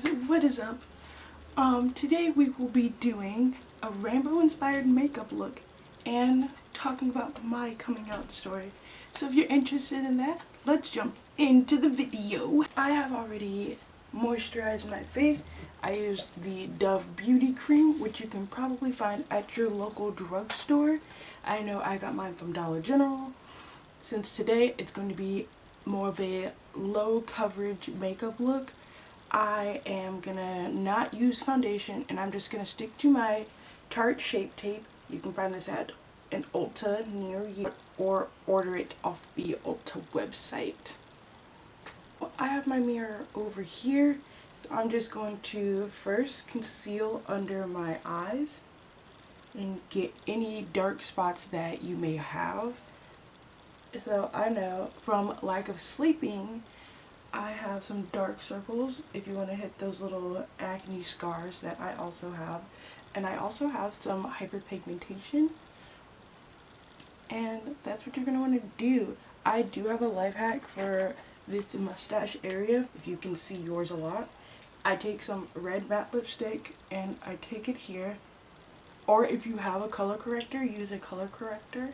guys, what is up? Today we will be doing a rainbow inspired makeup look and talking about my coming out story. So if you're interested in that, let's jump into the video. I have already moisturized my face. I used the Dove Beauty Cream, which you can probably find at your local drugstore. I know I got mine from Dollar General. Since today it's going to be more of a low coverage makeup look, I am gonna not use foundation and I'm just gonna stick to my Tarte Shape Tape. You can find this at an Ulta near you or order it off the Ulta website. Well, I have my mirror over here, so I'm just going to first conceal under my eyes and get any dark spots that you may have. So I know from lack of sleeping, I have some dark circles if you want to hit those little acne scars that I also have. And I also have some hyperpigmentation. And that's what you're going to want to do. I do have a life hack for this mustache area, if you can see yours a lot. I take some red matte lipstick and I take it here. Or if you have a color corrector, use a color corrector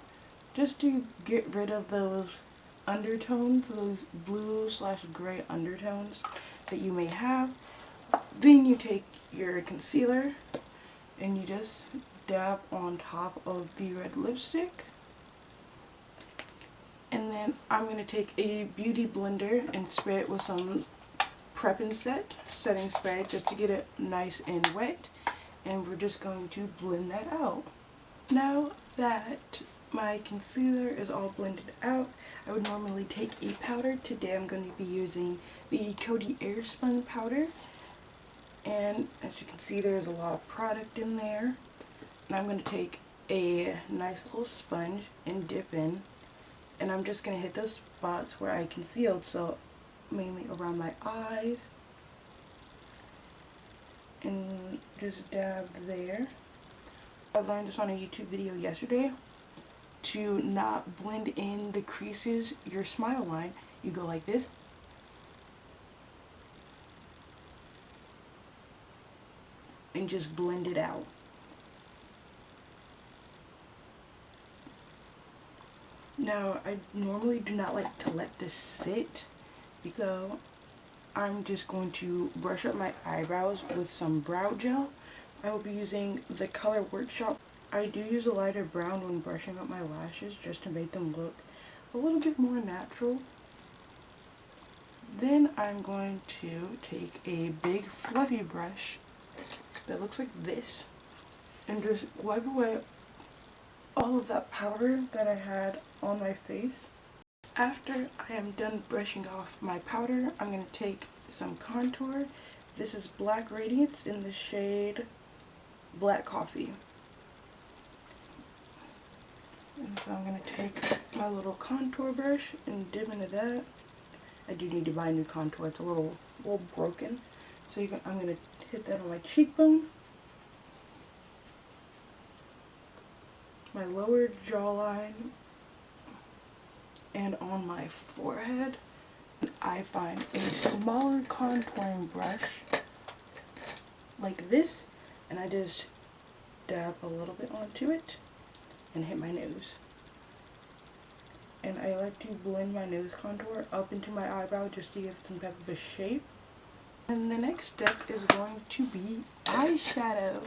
just to get rid of those undertones, those blue/gray undertones that you may have. Then you take your concealer and you just dab on top of the red lipstick. And then I'm going to take a beauty blender and spray it with some Prep and Set setting spray just to get it nice and wet. And we're just going to blend that out. Now that my concealer is all blended out, I would normally take a powder. Today I'm going to be using the Coty Airspun powder. And as you can see, there's a lot of product in there. And I'm going to take a nice little sponge and dip in. And I'm just going to hit those spots where I concealed, so mainly around my eyes. And just dab there. I learned this on a YouTube video yesterday. To not blend in the creases, your smile line, you go like this. And just blend it out. Now, I normally do not like to let this sit, so I'm just going to brush up my eyebrows with some brow gel. I will be using the Color Workshop. I do use a lighter brown when brushing up my lashes just to make them look a little bit more natural. Then I'm going to take a big fluffy brush that looks like this and just wipe away all of that powder that I had on my face. After I am done brushing off my powder, I'm going to take some contour. This is Black Radiance in the shade Black Coffee. And so I'm going to take my little contour brush and dip into that. I do need to buy a new contour. It's a little broken. So I'm going to hit that on my cheekbone, my lower jawline, and on my forehead. And I find a smaller contouring brush like this, and I just dab a little bit onto it and hit my nose. And I like to blend my nose contour up into my eyebrow just to give some type of a shape. And the next step is going to be eyeshadow.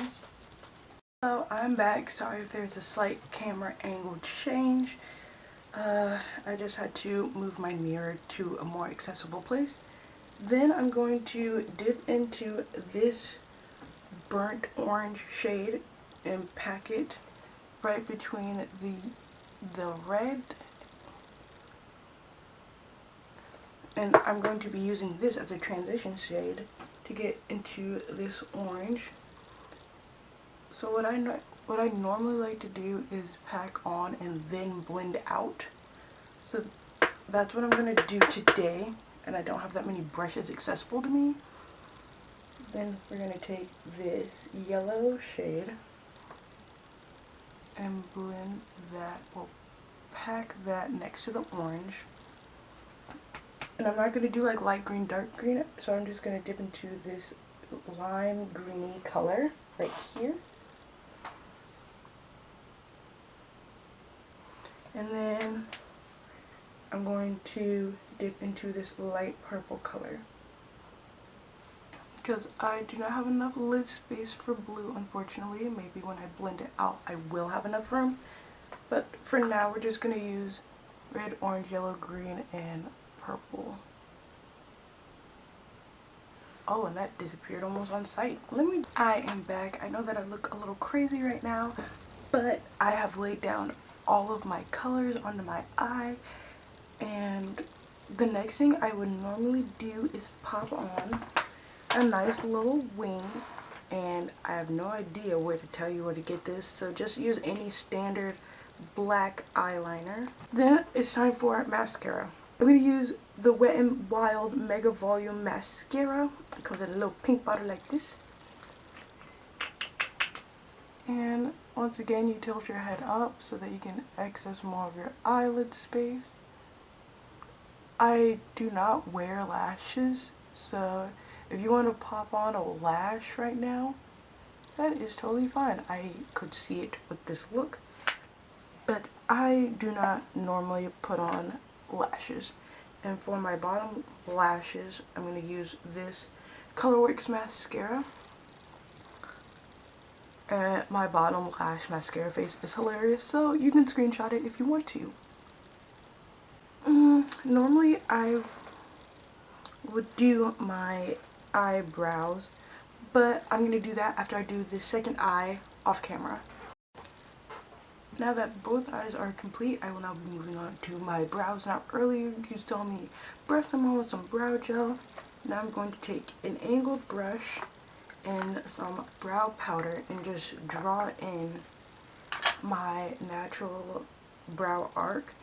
So I'm back. Sorry if there's a slight camera angle change. I just had to move my mirror to a more accessible place. Then I'm going to dip into this burnt orange shade and pack it right between the red, and I'm going to be using this as a transition shade to get into this orange. So what I normally like to do is pack on and then blend out. So that's what I'm going to do today, and I don't have that many brushes accessible to me. Then we're going to take this yellow shade and blend that. We'll pack that next to the orange. And I'm not going to do like light green, dark green, so I'm just going to dip into this lime greeny color right here. And then I'm going to dip into this light purple color, because I do not have enough lid space for blue, unfortunately. Maybe when I blend it out I will have enough room, but for now we're just going to use red, orange, yellow, green, and purple. Oh, and that disappeared almost on sight. I am back. I know that I look a little crazy right now, but I have laid down all of my colors onto my eye, and the next thing I would normally do is pop on a nice little wing, and I have no idea where to tell you where to get this, so just use any standard black eyeliner. Then it's time for mascara. I'm going to use the Wet n Wild Mega Volume Mascara. It comes in a little pink bottle like this. And once again, you tilt your head up so that you can access more of your eyelid space. I do not wear lashes, so if you want to pop on a lash right now, that is totally fine. I could see it with this look, but I do not normally put on lashes. And for my bottom lashes, I'm going to use this Colorworks mascara. And my bottom lash mascara face is hilarious, so you can screenshot it if you want to. Normally I would do my eyebrows, but I'm going to do that after I do the second eye off camera. Now that both eyes are complete, I will now be moving on to my brows. Now earlier you saw me brush them on with some brow gel. Now I'm going to take an angled brush and some brow powder and just draw in my natural brow arc.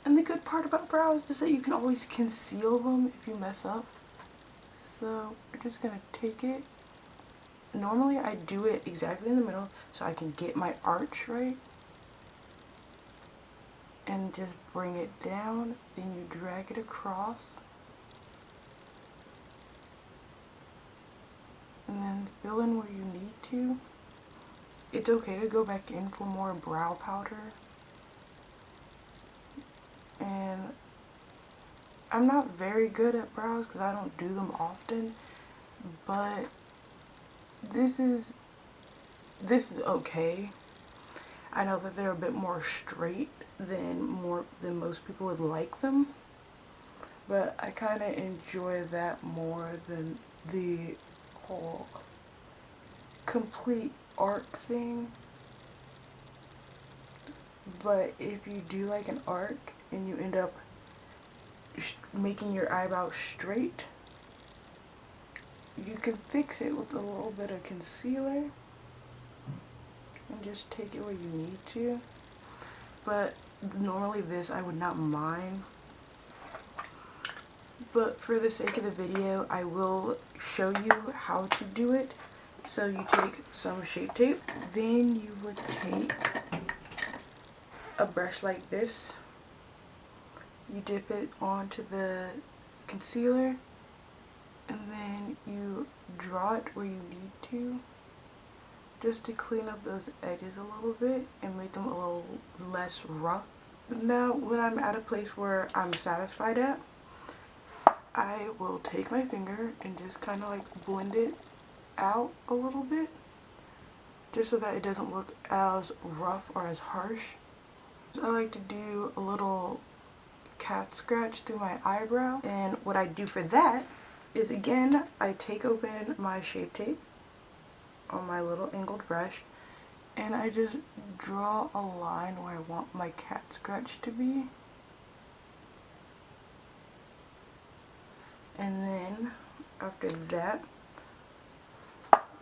And the good part about brows is that you can always conceal them if you mess up. So we're just going to take it. Normally I do it exactly in the middle so I can get my arch right. And just bring it down, then you drag it across, and then fill in where you need to. It's okay to go back in for more brow powder. And I'm not very good at brows because I don't do them often, but this is okay. I know that they're a bit more straight than most people would like them, but I kind of enjoy that more than the whole complete arc thing. But if you do like an arc and you end up making your eyebrow straight, you can fix it with a little bit of concealer and just take it where you need to. But normally this I would not mind, but for the sake of the video I will show you how to do it. So you take some Shape Tape, then you would take a brush like this, you dip it onto the concealer, and then you draw it where you need to, just to clean up those edges a little bit and make them a little less rough. Now when I'm at a place where I'm satisfied at, I will take my finger and just kind of like blend it out a little bit, just so that it doesn't look as rough or as harsh. I like to do a little cat scratch through my eyebrow, and what I do for that is, again, I take open my Shape Tape on my little angled brush and I just draw a line where I want my cat scratch to be, and then after that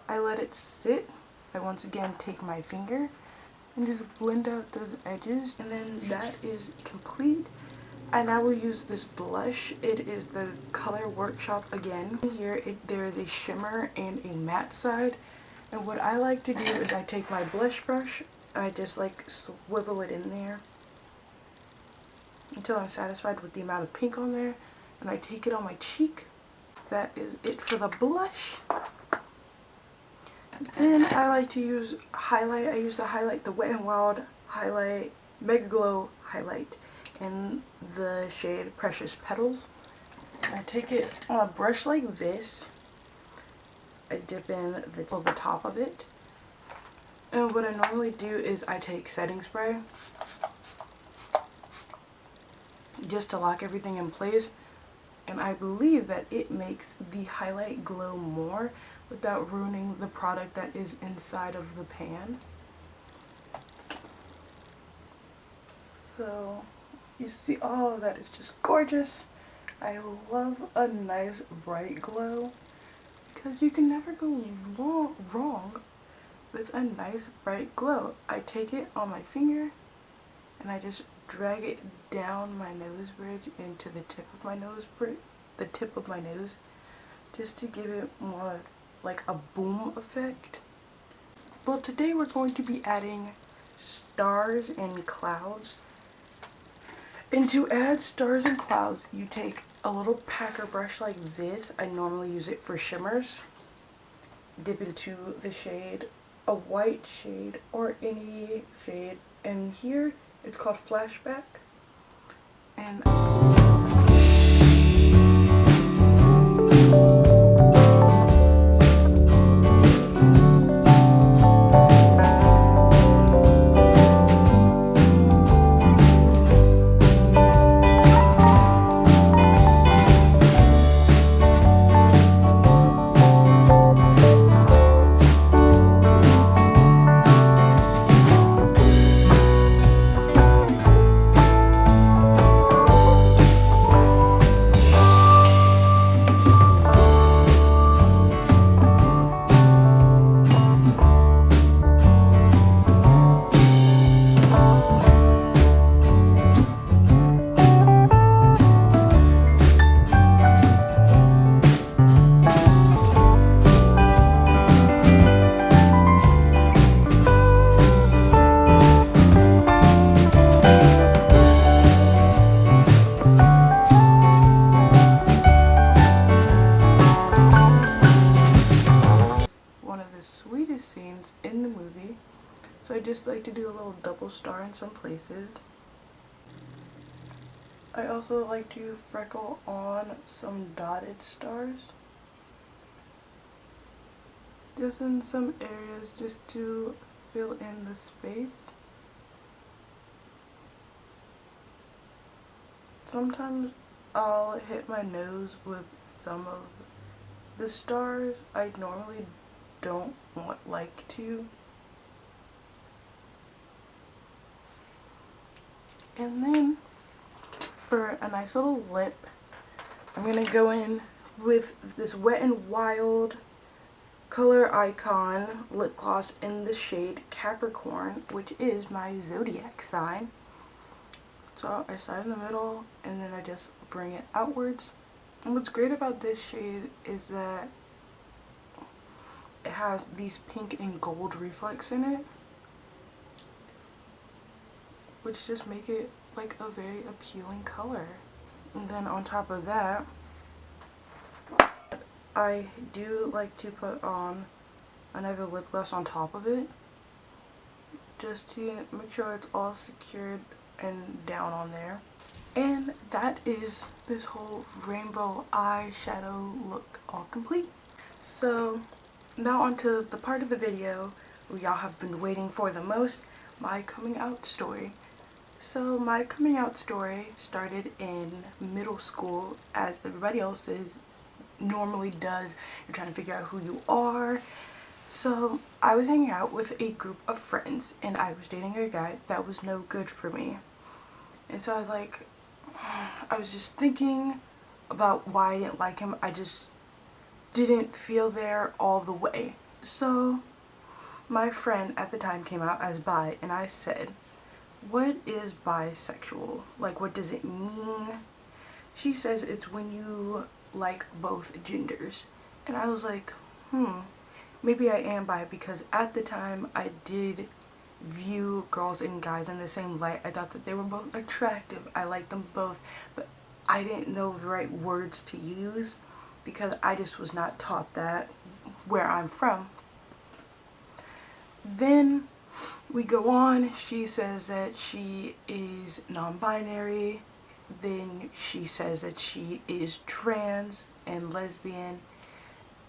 I let it sit. I once again take my finger and just blend out those edges, and then that is complete. And I will use this blush. It is the Color Workshop again. Here there is a shimmer and a matte side, and what I like to do is I take my blush brush, I just like swivel it in there until I'm satisfied with the amount of pink on there, and I take it on my cheek. That is it for the blush. Then I like to use highlight. I use the highlight, the Wet n Wild highlight, Mega Glow highlight in the shade Precious Petals. I take it on a brush like this. I dip in the top of it. And what I normally do is I take setting spray just to lock everything in place. And I believe that it makes the highlight glow more without ruining the product that is inside of the pan. So you see, oh, that is just gorgeous. I love a nice bright glow because you can never go wrong with a nice bright glow. I take it on my finger and I just drag it down my nose bridge into the tip of my nose, just to give it more like a boom effect. Well, today we're going to be adding stars and clouds. And to add stars and clouds, you take a little packer brush like this. I normally use it for shimmers. Dip into the shade, a white shade or any shade, and here it's called Flashback. And sweetest scenes in the movie, so I just like to do a little double star in some places. I also like to freckle on some dotted stars, just in some areas, just to fill in the space. Sometimes I'll hit my nose with some of the stars. I normally don't like to. And then for a nice little lip, I'm gonna go in with this Wet n Wild Color Icon lip gloss in the shade Capricorn, which is my zodiac sign. So I start in the middle and then I just bring it outwards. And what's great about this shade is that it has these pink and gold reflex in it, which just make it like a very appealing color. And then on top of that, I do like to put on another lip gloss on top of it, just to make sure it's all secured and down on there. And that is this whole rainbow eyeshadow look all complete. So now onto the part of the video y'all have been waiting for the most, my coming out story. So my coming out story started in middle school, as everybody else's normally does. You're trying to figure out who you are. So I was hanging out with a group of friends and I was dating a guy that was no good for me. And so I was just thinking about why I didn't like him. I just didn't feel there all the way. So my friend at the time came out as bi, and I said, "What is bisexual? Like, what does it mean?" She says it's when you like both genders. And I was like, maybe I am bi, because at the time I did view girls and guys in the same light. I thought that they were both attractive. I liked them both, but I didn't know the right words to use because I just was not taught that where I'm from. Then we go on. She says that she is non-binary. Then she says that she is trans and lesbian.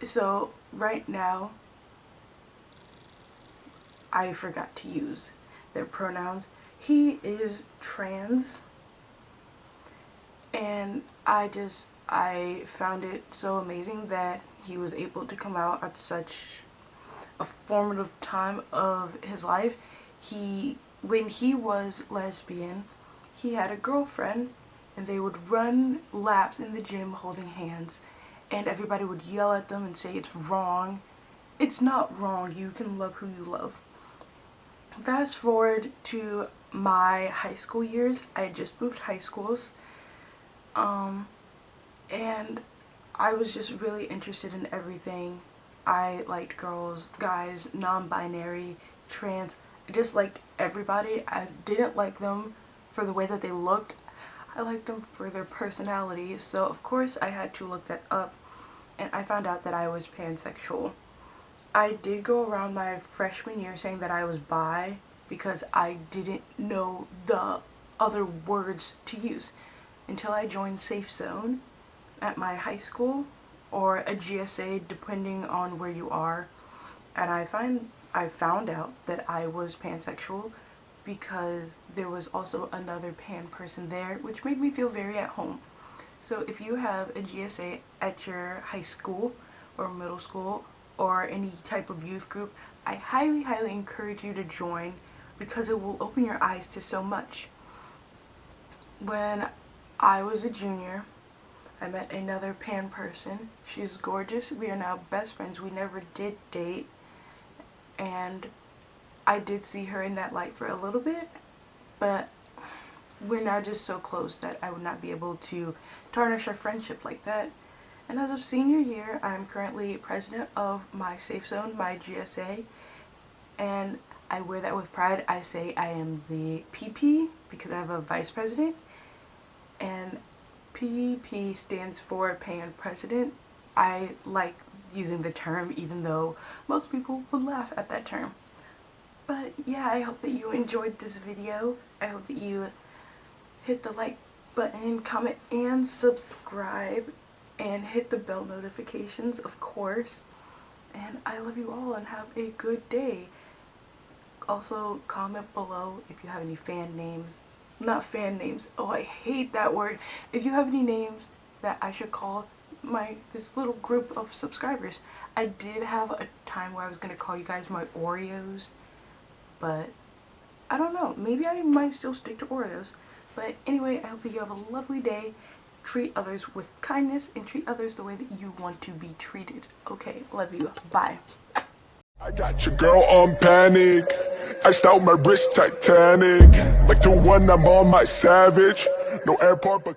So right now, I forgot to use their pronouns. He is trans, and I found it so amazing that he was able to come out at such a formative time of his life. When he was lesbian, he had a girlfriend, and they would run laps in the gym holding hands, and everybody would yell at them and say it's wrong. It's not wrong. You can love who you love. Fast forward to my high school years. I had just moved high schools, and I was just really interested in everything. I liked girls, guys, non-binary, trans. I just liked everybody. I didn't like them for the way that they looked. I liked them for their personality. So of course I had to look that up, and I found out that I was pansexual. I did go around my freshman year saying that I was bi because I didn't know the other words to use until I joined Safe Zone at my high school, or a GSA depending on where you are, and I found out that I was pansexual because there was also another pan person there, which made me feel very at home. So if you have a GSA at your high school or middle school or any type of youth group, I highly encourage you to join because it will open your eyes to so much. When I was a junior, I met another pan person. She's gorgeous. We are now best friends. We never did date, and I did see her in that light for a little bit, but we're now just so close that I would not be able to tarnish our friendship like that. And as of senior year, I'm currently president of my Safe Zone, my GSA, and I wear that with pride. I say I am the PP because I have a vice president, and PP stands for Pan President. I like using the term even though most people would laugh at that term. But yeah, I hope that you enjoyed this video. I hope that you hit the like button, comment, and subscribe, and hit the bell notifications, of course. And I love you all, and have a good day. Also, comment below if you have any fan names. Not fan names. Oh, I hate that word. If you have any names that I should call this little group of subscribers. I did have a time where I was going to call you guys my Oreos, but I don't know. Maybe I might still stick to Oreos. But anyway, I hope that you have a lovely day. Treat others with kindness and treat others the way that you want to be treated. Okay, love you. Bye. I got your girl on panic. Iced out my wrist Titanic. Like 2-1, I'm on my savage. No airport, but